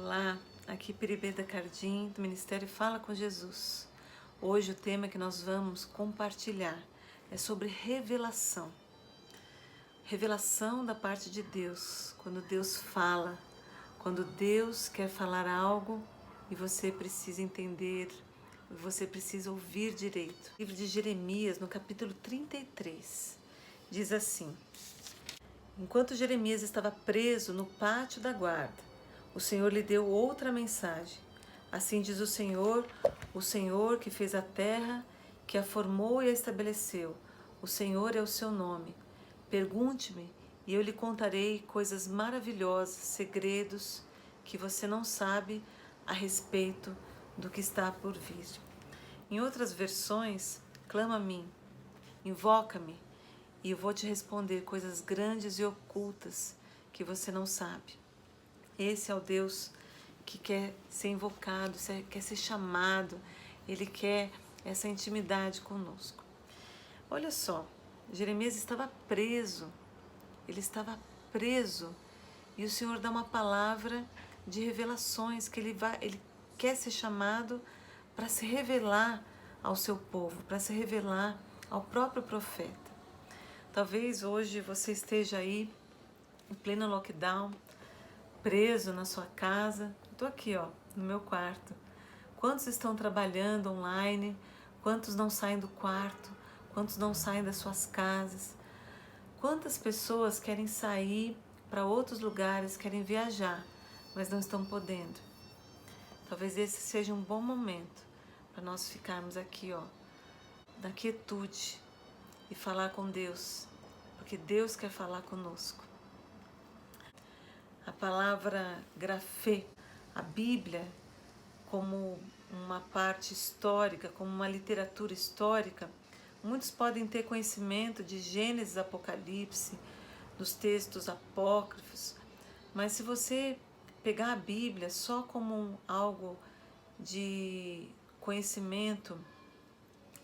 Olá, aqui Piribeda Cardim, do Ministério Fala com Jesus. Hoje o tema que nós vamos compartilhar é sobre revelação. Revelação da parte de Deus, quando Deus fala, quando Deus quer falar algo e você precisa entender, você precisa ouvir direito. O livro de Jeremias, no capítulo 33, diz assim: Enquanto Jeremias estava preso no pátio da guarda, o Senhor lhe deu outra mensagem. Assim diz o Senhor que fez a terra, que a formou e a estabeleceu. O Senhor é o seu nome. Pergunte-me e eu lhe contarei coisas maravilhosas, segredos que você não sabe a respeito do que está por vir. Em outras versões, clama a mim, invoca-me e eu vou te responder coisas grandes e ocultas que você não sabe. Esse é o Deus que quer ser invocado, quer ser chamado, Ele quer essa intimidade conosco. Olha só, Jeremias estava preso, ele estava preso e o Senhor dá uma palavra de revelações que ele quer ser chamado para se revelar ao seu povo, para se revelar ao próprio profeta. Talvez hoje você esteja aí em pleno lockdown, preso na sua casa. Estou aqui, no meu quarto. Quantos estão trabalhando online? Quantos não saem do quarto? Quantos não saem das suas casas? Quantas pessoas querem sair para outros lugares, querem viajar, mas não estão podendo? Talvez esse seja um bom momento para nós ficarmos aqui, na quietude e falar com Deus, porque Deus quer falar conosco. A palavra grafê, a Bíblia, como uma parte histórica, como uma literatura histórica, muitos podem ter conhecimento de Gênesis, Apocalipse, dos textos apócrifos, mas se você pegar a Bíblia só como algo de conhecimento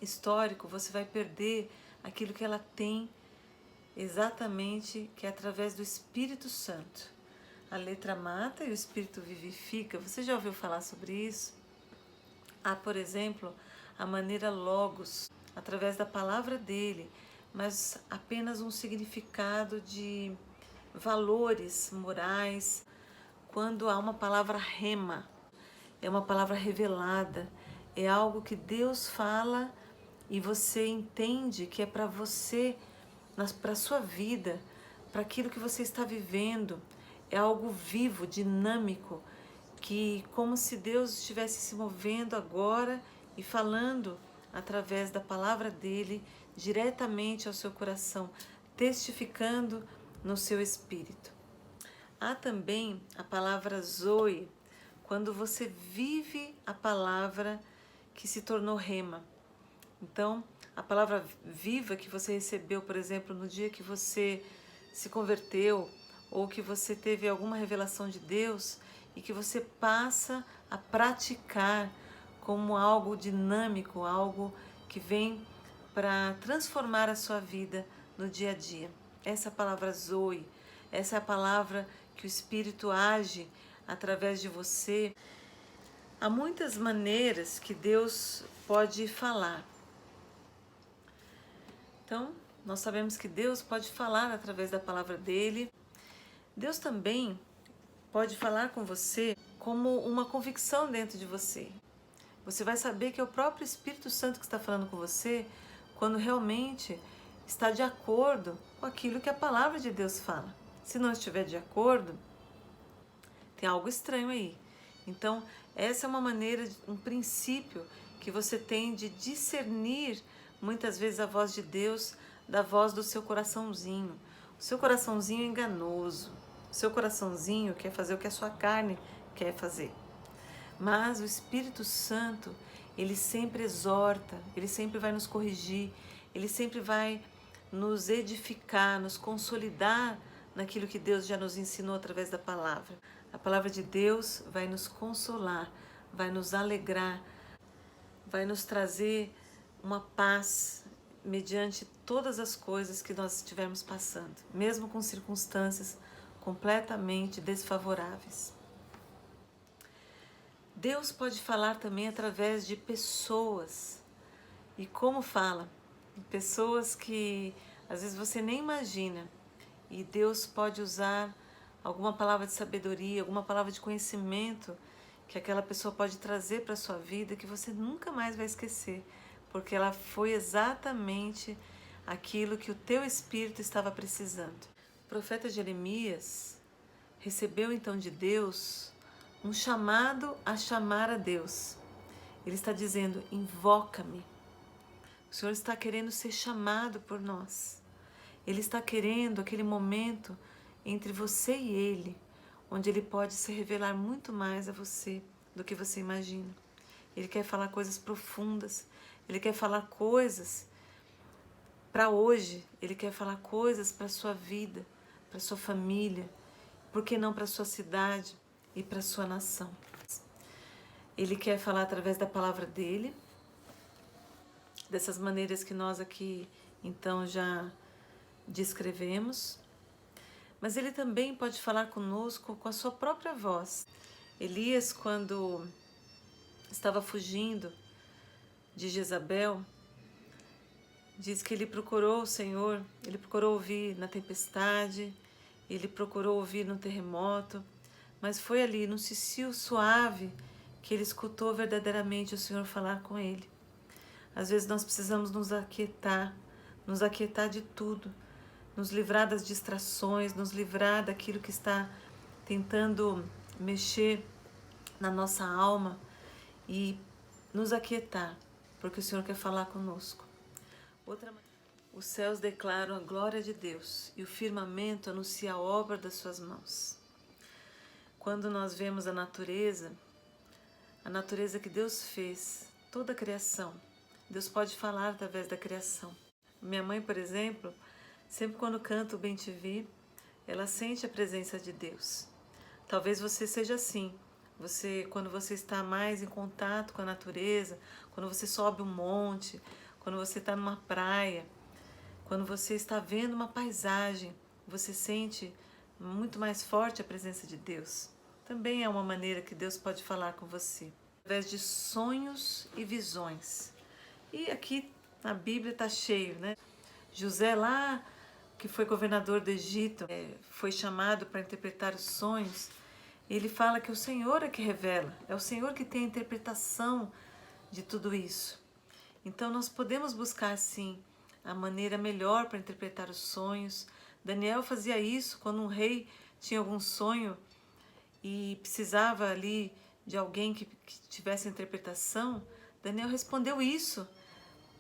histórico, você vai perder aquilo que ela tem exatamente, que é através do Espírito Santo. A letra mata e o Espírito vivifica. Você já ouviu falar sobre isso? Há, por exemplo, a maneira logos, através da palavra dele, mas apenas um significado de valores morais. Quando há uma palavra rema, é uma palavra revelada, é algo que Deus fala e você entende que é para você, para a sua vida, para aquilo que você está vivendo. É algo vivo, dinâmico, que como se Deus estivesse se movendo agora e falando através da palavra dele diretamente ao seu coração, testificando no seu espírito. Há também a palavra zoe, quando você vive a palavra que se tornou rema. Então, a palavra viva que você recebeu, por exemplo, no dia que você se converteu, ou que você teve alguma revelação de Deus e que você passa a praticar como algo dinâmico, algo que vem para transformar a sua vida no dia a dia. Essa é a palavra zoe, essa é a palavra que o Espírito age através de você. Há muitas maneiras que Deus pode falar. Então, nós sabemos que Deus pode falar através da palavra dele. Deus também pode falar com você como uma convicção dentro de você. Você vai saber que é o próprio Espírito Santo que está falando com você quando realmente está de acordo com aquilo que a palavra de Deus fala. Se não estiver de acordo, tem algo estranho aí. Então, essa é uma maneira, um princípio que você tem de discernir muitas vezes a voz de Deus da voz do seu coraçãozinho. O seu coraçãozinho é enganoso. O seu coraçãozinho quer fazer o que a sua carne quer fazer. Mas o Espírito Santo, ele sempre exorta, ele sempre vai nos corrigir, ele sempre vai nos edificar, nos consolidar naquilo que Deus já nos ensinou através da palavra. A palavra de Deus vai nos consolar, vai nos alegrar, vai nos trazer uma paz mediante todas as coisas que nós estivermos passando, mesmo com circunstâncias completamente desfavoráveis. Deus pode falar também através de pessoas. E como fala? Pessoas que às vezes você nem imagina. E Deus pode usar alguma palavra de sabedoria, alguma palavra de conhecimento que aquela pessoa pode trazer para a sua vida que você nunca mais vai esquecer, porque ela foi exatamente aquilo que o teu espírito estava precisando. O profeta Jeremias recebeu então de Deus um chamado a chamar a Deus. Ele está dizendo: invoca-me. O Senhor está querendo ser chamado por nós. Ele está querendo aquele momento entre você e Ele, onde Ele pode se revelar muito mais a você do que você imagina. Ele quer falar coisas profundas, Ele quer falar coisas para hoje, Ele quer falar coisas para a sua vida, para a sua família, por que não para a sua cidade e para a sua nação. Ele quer falar através da palavra dEle, dessas maneiras que nós aqui então já descrevemos, mas Ele também pode falar conosco com a sua própria voz. Elias, quando estava fugindo de Jezabel, diz que ele procurou o Senhor, ele procurou ouvir na tempestade, ele procurou ouvir no terremoto, mas foi ali no cicio suave que ele escutou verdadeiramente o Senhor falar com ele. Às vezes nós precisamos nos aquietar de tudo, nos livrar das distrações, nos livrar daquilo que está tentando mexer na nossa alma e nos aquietar, porque o Senhor quer falar conosco. Os céus declaram a glória de Deus e o firmamento anuncia a obra das suas mãos. Quando nós vemos a natureza que Deus fez, toda a criação, Deus pode falar através da criação. Minha mãe, por exemplo, sempre quando canta o Bem Te Vi, ela sente a presença de Deus. Talvez você seja assim. Quando você está mais em contato com a natureza, quando você sobe um monte, quando você está numa praia, quando você está vendo uma paisagem, você sente muito mais forte a presença de Deus. Também é uma maneira que Deus pode falar com você, através de sonhos e visões. E aqui na Bíblia está cheio, né? José lá, que foi governador do Egito, foi chamado para interpretar os sonhos. Ele fala que o Senhor é que revela, é o Senhor que tem a interpretação de tudo isso. Então nós podemos buscar sim a maneira melhor para interpretar os sonhos. Daniel fazia isso quando um rei tinha algum sonho e precisava ali de alguém que tivesse interpretação. Daniel respondeu isso,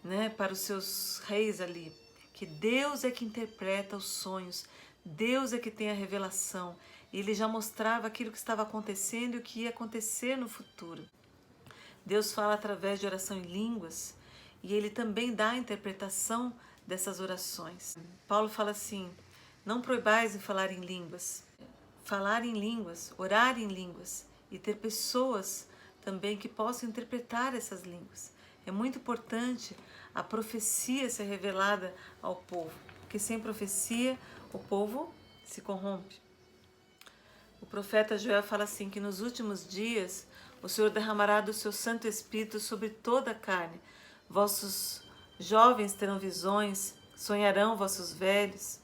né, para os seus reis ali, que Deus é que interpreta os sonhos, Deus é que tem a revelação. Ele já mostrava aquilo que estava acontecendo e o que ia acontecer no futuro. Deus fala através de oração em línguas e Ele também dá a interpretação dessas orações. Paulo fala assim: não proibais em falar em línguas. Falar em línguas, orar em línguas e ter pessoas também que possam interpretar essas línguas. É muito importante a profecia ser revelada ao povo, porque sem profecia o povo se corrompe. O profeta Joel fala assim, que nos últimos dias o Senhor derramará do seu Santo Espírito sobre toda a carne. Vossos jovens terão visões, sonharão vossos velhos,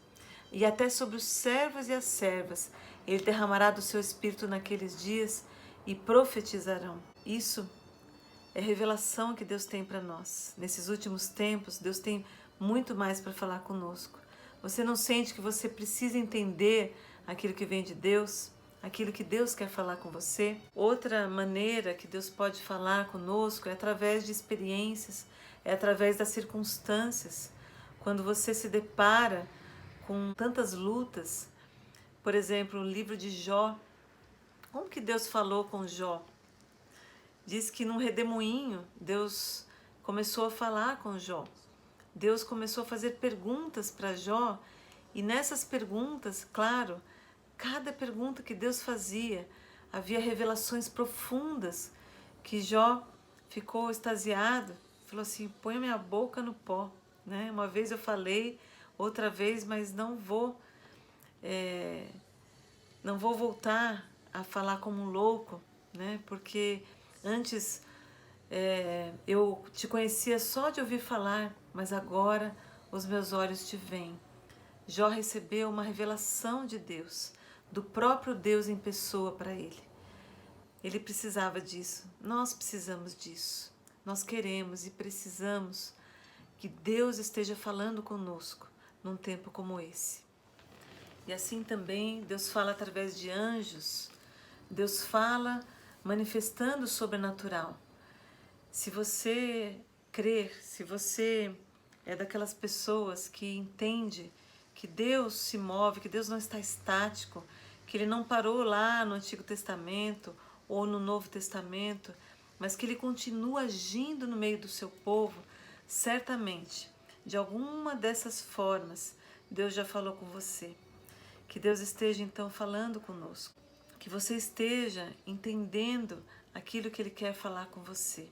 e até sobre os servos e as servas Ele derramará do seu Espírito naqueles dias e profetizarão. Isso é revelação que Deus tem para nós. Nesses últimos tempos, Deus tem muito mais para falar conosco. Você não sente que você precisa entender aquilo que vem de Deus? Aquilo que Deus quer falar com você? Outra maneira que Deus pode falar conosco é através de experiências, é através das circunstâncias. Quando você se depara com tantas lutas, por exemplo, o livro de Jó, como que Deus falou com Jó? Diz que num redemoinho Deus começou a falar com Jó. Deus começou a fazer perguntas para Jó e nessas perguntas, claro, cada pergunta que Deus fazia, havia revelações profundas que Jó ficou extasiado, falou assim: põe a minha boca no pó, né? Uma vez eu falei, outra vez, mas não vou voltar a falar como um louco, né? Porque Antes eu te conhecia só de ouvir falar, mas agora os meus olhos te veem. Jó recebeu uma revelação de Deus, do próprio Deus em pessoa para ele. Ele precisava disso, nós precisamos disso. Nós queremos e precisamos que Deus esteja falando conosco num tempo como esse. E assim também Deus fala através de anjos, Deus fala manifestando o sobrenatural. Se você crer, se você é daquelas pessoas que entende que Deus se move, que Deus não está estático, que Ele não parou lá no Antigo Testamento ou no Novo Testamento, mas que Ele continua agindo no meio do seu povo, certamente, de alguma dessas formas, Deus já falou com você. Que Deus esteja então falando conosco, que você esteja entendendo aquilo que Ele quer falar com você,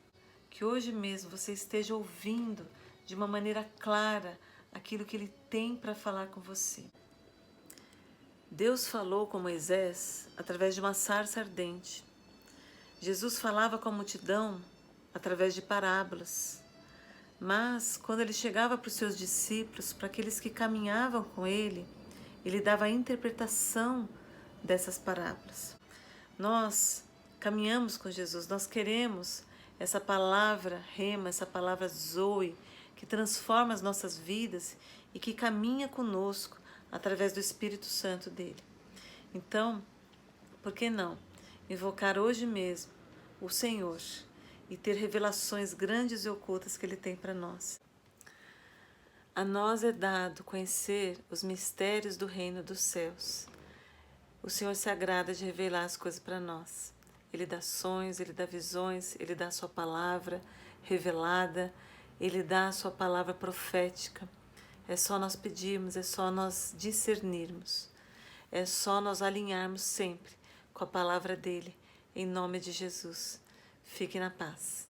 que hoje mesmo você esteja ouvindo de uma maneira clara aquilo que Ele tem para falar com você. Deus falou com Moisés através de uma sarça ardente. Jesus falava com a multidão através de parábolas. Mas quando Ele chegava para os seus discípulos, para aqueles que caminhavam com Ele, Ele dava a interpretação dessas parábolas. Nós caminhamos com Jesus, nós queremos essa palavra rema, essa palavra zoe, que transforma as nossas vidas e que caminha conosco através do Espírito Santo dele. Então, por que não invocar hoje mesmo o Senhor e ter revelações grandes e ocultas que Ele tem para nós? A nós é dado conhecer os mistérios do reino dos céus. O Senhor se agrada de revelar as coisas para nós. Ele dá sonhos, Ele dá visões, Ele dá a sua palavra revelada, Ele dá a sua palavra profética. É só nós pedirmos, é só nós discernirmos, é só nós alinharmos sempre com a palavra dEle, em nome de Jesus. Fique na paz.